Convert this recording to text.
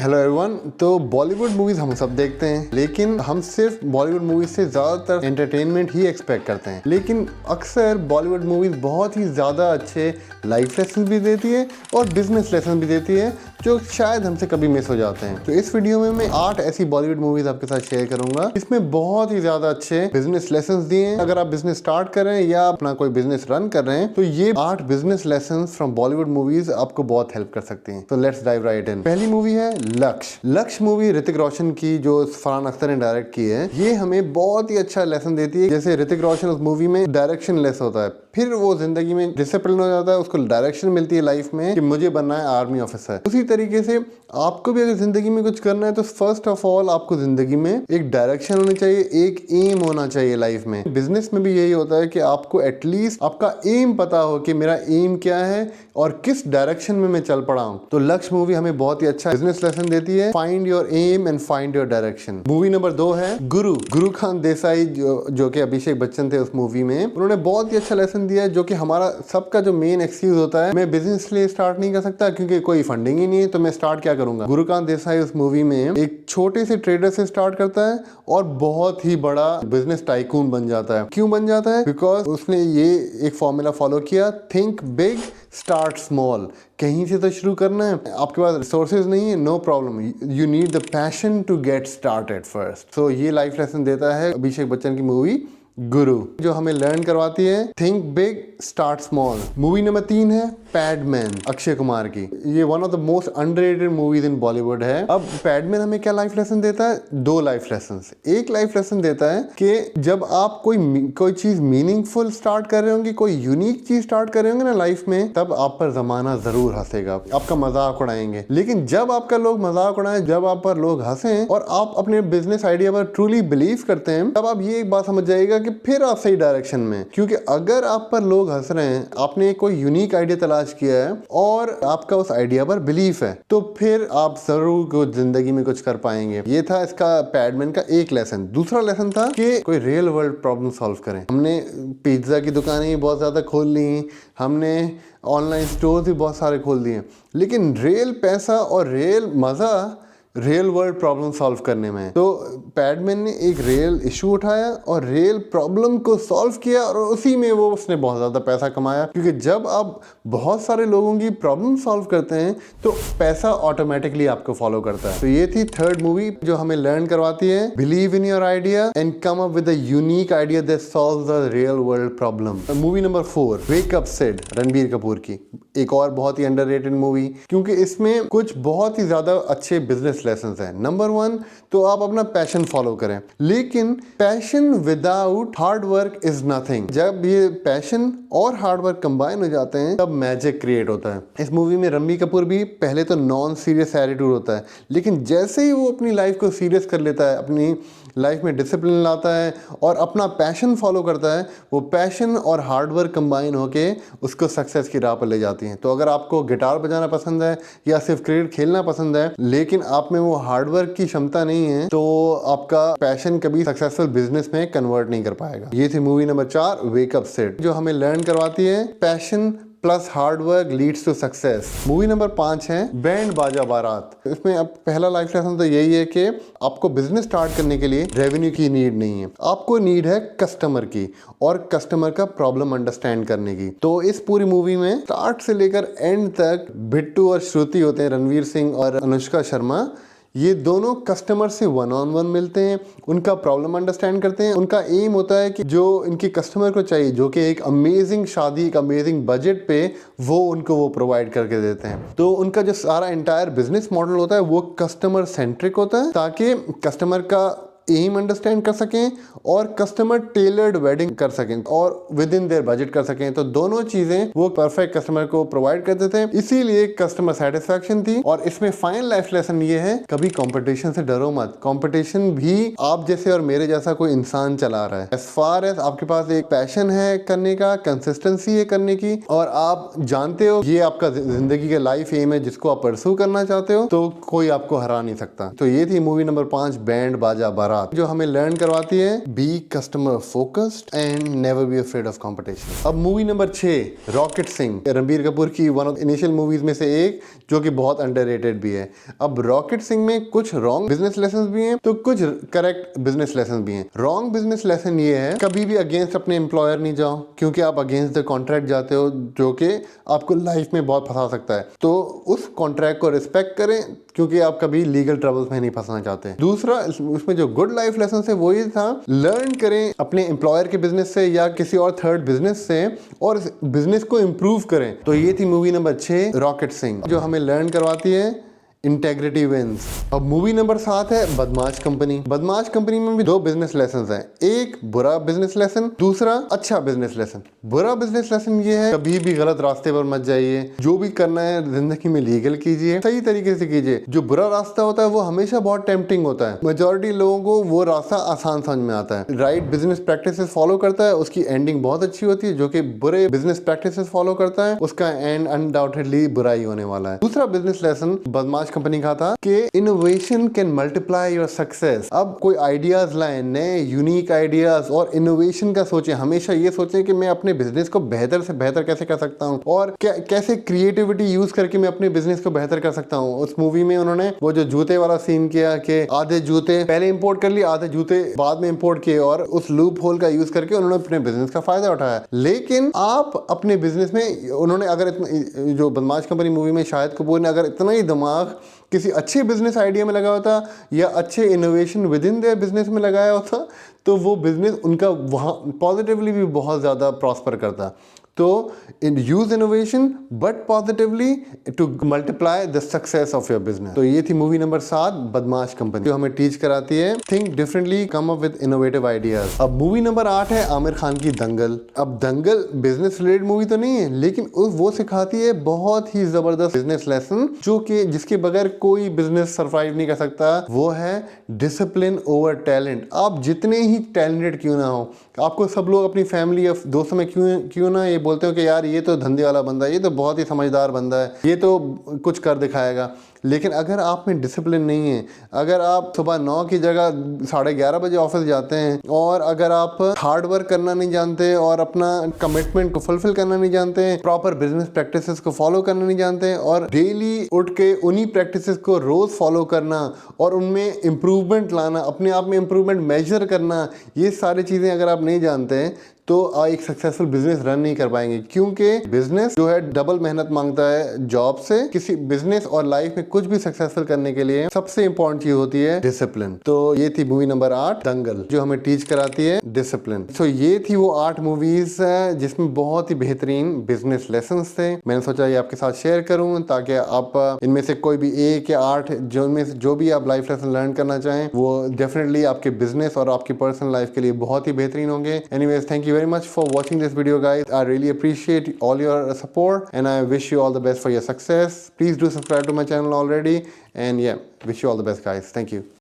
Hello everyone. तो Bollywood movies हम सब देखते हैं, लेकिन हम सिर्फ बॉलीवुड मूवीज से ज़्यादातर एंटरटेनमेंट ही एक्सपेक्ट करते हैं। लेकिन अक्सर बॉलीवुड मूवीज बहुत ही ज़्यादा अच्छे लाइफ लेसन भी देती है और बिजनेस लेसन भी देती है, जो शायद हमसे कभी मिस हो जाते हैं। तो इस वीडियो में मैं 8 ऐसी बॉलीवुड मूवीज आपके साथ शेयर करूंगा जिसमें बहुत ही ज़्यादा अच्छे बिजनेस लेसन दिए हैं। अगर आप बिजनेस स्टार्ट कर रहे हैं या अपना कोई बिजनेस रन कर रहे हैं, तो ये 8 business lesson from Bollywood movies आपको बहुत हेल्प कर सकती हैं। तो लेट्स डाइव राइट इन। पहली मूवी है लक्ष्य मूवी ऋतिक रोशन की, जो फरहान अख्तर ने डायरेक्ट की है। ये हमें बहुत ही अच्छा लेसन देती है। जैसे ऋतिक रोशन उस मूवी में डायरेक्शन लेस होता है, फिर वो जिंदगी में डिसिप्लिन हो जाता है, उसको डायरेक्शन मिलती है लाइफ में कि मुझे बनना है आर्मी ऑफिसर। उसी तरीके से आपको भी अगर जिंदगी में कुछ करना है तो फर्स्ट ऑफ ऑल आपको जिंदगी में एक डायरेक्शन होनी चाहिए, एक एम होना चाहिए लाइफ में। बिजनेस में भी यही होता है कि आपको एटलीस्ट आपका एम पता हो कि मेरा एम क्या है और किस डायरेक्शन में मैं चल पड़ा हूं। तो लक्ष्य मूवी हमें बहुत ही अच्छा बिजनेस लेसन देती है। Find your aim and find your direction. Movie number 2 है गुरु खान देसाई, जो कि अभिषेक बच्चन थे उस मूवी में। उन्होंने बहुत ही अच्छा लेसन दिया है, जो कि हमारा सबका जो मेन एक्सक्यूज होता है, मैं बिजनेस लिए स्टार्ट नहीं कर सकता क्योंकि कोई फंडिंग ही नहीं है, तो मैं स्टार्ट क्या करूंगा। गुरुकांत देसाई उस मूवी में एक छोटे से ट्रेडर से स्टार्ट करता है और बहुत ही बड़ा बिजनेस टाइकून बन जाता है। क्यों बन जाता है? बिकॉज उसने ये एक फॉर्मूला फॉलो किया, थिंक बिग स्टार्ट स्मॉल। कहीं से तो शुरू करना है। आपके पास रिसोर्सेज नहीं है, no problem, you need the passion to get started first. So ये लाइफ लेसन देता है अभिषेक बच्चन की मूवी गुरु, जो हमें लर्न करवाती है think big start small. Movie number 3 है पैडमैन, अक्षय कुमार की। ये one of the most underrated movies इन बॉलीवुड है। अब पैडमैन हमें क्या लाइफ लेसन देता है? 2 लाइफ लेसन। एक लाइफ लेसन देता है कि जब आप कोई चीज मीनिंगफुल स्टार्ट कर रहे होंगे, कोई यूनिक चीज स्टार्ट कर रहे होंगे ना लाइफ में, तब आप पर जमाना जरूर हंसेगा, आपका मजाक उड़ाएंगे। लेकिन जब आपका लोग मजाक उड़ाएं, जब आप पर लोग हंसें और आप अपने बिजनेस आइडिया पर ट्रूली बिलीव करते हैं, तब आप ये एक बात समझ जाइएगा कि फिर आप सही डायरेक्शन में। क्योंकि अगर आप पर लोग हंस रहे हैं, आपने कोई यूनिक आइडिया तलाश किया है और आपका उस आइडिया पर बिलीफ है, तो फिर आप जरूर कुछ जिंदगी में कुछ कर पाएंगे। ये था इसका पैडमैन का एक लेसन। दूसरा लेसन था कि कोई रियल वर्ल्ड प्रॉब्लम सॉल्व करें। हमने पिज्जा की दुकानें भी बहुत ज्यादा खोल ली, हमने ऑनलाइन स्टोर भी बहुत सारे खोल दिए, लेकिन रियल पैसा और रियल मजा रियल वर्ल्ड प्रॉब्लम सॉल्व करने में। तो पैडमैन ने एक रियल इशू उठाया और रियल प्रॉब्लम को सॉल्व किया और उसी में वो उसने बहुत ज़्यादा पैसा कमाया। क्योंकि जब आप बहुत सारे लोगों की प्रॉब्लम सॉल्व करते हैं तो पैसा ऑटोमेटिकली आपको फॉलो करता है। तो ये थी थर्ड मूवी जो हमें लर्न करवाती है believe in your idea and come up with a unique idea that solves the real world problem. Movie number 4 wake up Sid, Ranbir Kapoor की। एक और बहुत ही अंडररेटेड मूवी, क्योंकि इसमें कुछ बहुत ही ज्यादा अच्छे बिजनेस लेसन है। नंबर 1 तो आप अपना पैशन फॉलो करें, लेकिन passion without hard work is nothing. जब ये पैशन और हार्ड वर्क कंबाइन हो जाते हैं तब मैजिक क्रिएट होता है। इस मूवी में रणबीर कपूर भी पहले तो नॉन सीरियस एटीट्यूड होता है, लेकिन जैसे ही वो अपनी लाइफ को सीरियस कर लेता है, अपनी लाइफ में डिसिप्लिन लाता है और अपना पैशन फॉलो करता है, वो पैशन और हार्ड वर्क कंबाइन होके उसको सक्सेस की राह पर ले जाती हैं। तो अगर आपको गिटार बजाना पसंद है या सिर्फ क्रिकेट खेलना पसंद है, लेकिन आप में वो हार्ड वर्क की क्षमता नहीं है, तो आपका पैशन कभी सक्सेसफुल बिजनेस में कन्वर्ट नहीं कर पाएगा। ये थी movie number 4 wake up Sid, जो हमें लर्न करवाती है passion plus hard work leads to success. Movie number 5 है बैंड बाजा बारात। इसमें अब पहला लाइफ लेसन तो यही है कि आपको बिजनेस स्टार्ट करने के लिए रेवेन्यू की नीड नहीं है, आपको नीड है कस्टमर की और कस्टमर का प्रॉब्लम अंडरस्टैंड करने की। तो इस पूरी मूवी में स्टार्ट से लेकर एंड तक बिट्टू और श्रुति होते हैं, रणवीर सिंह और अनुष्का शर्मा। ये दोनों कस्टमर से 1-on-1 मिलते हैं, उनका प्रॉब्लम अंडरस्टैंड करते हैं। उनका एम होता है कि जो इनके कस्टमर को चाहिए, जो कि एक अमेजिंग शादी, एक अमेजिंग बजट पे, वो उनको वो प्रोवाइड करके देते हैं। तो उनका जो सारा एंटायर बिजनेस मॉडल होता है वो कस्टमर सेंट्रिक होता है, ताकि कस्टमर का एम अंडरस्टैंड कर सकें और कस्टमर टेलर्ड वेडिंग कर सकें और विद इन देयर बजट कर सकें। तो दोनों चीजें वो परफेक्ट कस्टमर को प्रोवाइड करते थे, इसीलिए कस्टमर सेटिस्फैक्शन थी। और इसमें फाइनल लाइफ लेसन ये है, कभी कंपटीशन से डरो मत। कंपटीशन भी आप जैसे और मेरे जैसा कोई इंसान चला रहा है। एज फार एज आपके पास एक पैशन है करने का, कंसिस्टेंसी है करने की, और आप जानते हो ये आपका जिंदगी का लाइफ एम है जिसको आप परस्यू करना चाहते हो, तो कोई आपको हरा नहीं सकता। तो ये थी मूवी नंबर 5 बैंड बाजा बारात। 7 जो हमें लर्न करवाती है be customer focused and never be afraid of competition. अब movie number 6 Rocket Singh, Ranbir Kapoor की वन ऑफ इनिशियल मूवीज में से एक, जो कि बहुत अंडररेटेड भी है। अब रॉकेट सिंह में कुछ रॉन्ग बिजनेस लेसन भी हैं तो कुछ करेक्ट बिजनेस लेसन भी हैं। रॉन्ग बिजनेस लेसन ये है कभी भी अगेंस्ट अपने एम्प्लॉयर नहीं जाओ, क्योंकि आप अगेंस्ट द कॉन्ट्रैक्ट जाते हो जो कि आपको लाइफ में बहुत फंसा सकता है। तो उस कॉन्ट्रैक्ट को रिस्पेक्ट करें, क्योंकि आप कभी लीगल ट्रबल्स में नहीं फंसना चाहते। दूसरा उसमें जो गुड लाइफ लेसन है वो ये था, लर्न करें अपने एम्प्लॉयर के बिजनेस से या किसी और थर्ड बिजनेस से और बिजनेस को इम्प्रूव करें। तो ये थी मूवी नंबर 6 रॉकेट सिंह, जो हमें लर्न करवाती है इंटेग्रिटी विंस। अब मूवी नंबर 7 है बदमाश कंपनी। बदमाश कंपनी में भी 2 बिजनेस लेसन हैं, एक बुरा बिजनेस लेसन, दूसरा अच्छा बिजनेस लेसन। बुरा बिजनेस लेसन ये है कभी भी गलत रास्ते पर मत जाइए, जो भी करना है जिंदगी में लीगल कीजिए, सही तरीके से कीजिए। जो बुरा रास्ता होता है वो हमेशा बहुत टेम्पटिंग होता है, मेजोरिटी लोगों को वो रास्ता आसान समझ में आता है। राइट बिजनेस प्रैक्टिसेस फॉलो करता है, उसकी एंडिंग बहुत अच्छी होती है। जो कि बुरे बिजनेस प्रैक्टिसेस फॉलो करता है, उसका एंड अनडाउटेडली बुरा ही होने वाला है। दूसरा बिजनेस लेसन बदमाश कंपनी का था कि innovation can multiply your success. अब कोई आइडियाज लाएं, नए यूनिक आइडियाज और इनोवेशन का सोचें। हमेशा ये सोचें कि मैं अपने बिजनेस को बेहतर से बेहतर कैसे कर सकता हूं और कैसे क्रिएटिविटी यूज करके मैं अपने बिजनेस को बेहतर कर सकता हूं। उस मूवी में उन्होंने वो जो जूते वाला सीन किया कि आधे जूते पहले इंपोर्ट कर लिए, आधे जूते बाद में इंपोर्ट किए और उस लूप होल का यूज करके उन्होंने अपने बिजनेस का फायदा उठाया। लेकिन आप अपने बिजनेस में उन्होंने अगर जो बदमाश कंपनी मूवी में शाहिद कपूर ने अगर इतना ही दिमाग किसी अच्छे बिजनेस आइडिया में लगा होता या अच्छे innovation with in their business में लगाया होता तो वो बिजनेस उनका वहाँ पॉजिटिवली भी बहुत ज़्यादा प्रॉस्पर करता। तो use innovation but positively to multiply the success of your business. तो ये थी मूवी नंबर 7 बदमाश कंपनी, जो हमें टीच कराती है think differently, come up with innovative ideas. अब मूवी नंबर 8 है आमिर खान की दंगल। अब दंगल बिजनेस रिलेटेड मूवी तो नहीं है, लेकिन वो सिखाती है बहुत ही जबरदस्त बिजनेस लेसन, जो कि जिसके बगैर कोई बिजनेस सरवाइव नहीं कर सकता। वो है डिसिप्लिन ओवर टैलेंट। आप जितने ही टैलेंटेड क्यों ना हो, आपको सब लोग अपनी फैमिली या दोस्तों में क्यों ना ये बोलते हो कि यार ये तो धंधे वाला बंदा है, ये तो बहुत ही समझदार बंदा है, ये तो कुछ कर दिखाएगा, लेकिन अगर आप में डिसिप्लिन नहीं है, अगर आप सुबह 9 की जगह 11:30 बजे ऑफिस जाते हैं और अगर आप हार्ड वर्क करना नहीं जानते और अपना कमिटमेंट को फुलफिल करना नहीं जानते, प्रॉपर बिजनेस प्रैक्टिसेस को फॉलो करना नहीं जानते और डेली उठ के उन्हीं प्रैक्टिसेस को रोज फॉलो करना और उनमें इम्प्रूवमेंट लाना, अपने आप में इम्प्रूवमेंट मेजर करना, ये सारी चीज़ें अगर आप नहीं जानते तो एक सक्सेसफुल बिजनेस रन नहीं कर पाएंगे। क्योंकि बिजनेस जो है डबल मेहनत मांगता है जॉब से। किसी बिजनेस और लाइफ में कुछ भी सक्सेसफुल करने के लिए सबसे इंपॉर्टेंट चीज होती है डिसिप्लिन। तो ये थी मूवी नंबर 8 दंगल, जो हमें टीच कराती है डिसिप्लिन। तो ये थी वो 8 मूवीज जिसमें बहुत ही बेहतरीन बिजनेस लेसन थे। मैंने सोचा ये आपके साथ शेयर करूं ताकि आप इनमें से कोई भी 1 या 8 जो भी आप लाइफ लेसन लर्न करना चाहें वो डेफिनेटली आपके बिजनेस और आपकी पर्सनल लाइफ के लिए बहुत ही बेहतरीन होंगे। Anyways, thank you very much for watching this video, guys. I really appreciate all your support and I wish you all the best for your success. Please do subscribe to my channel already and yeah, wish you all the best, guys. Thank you.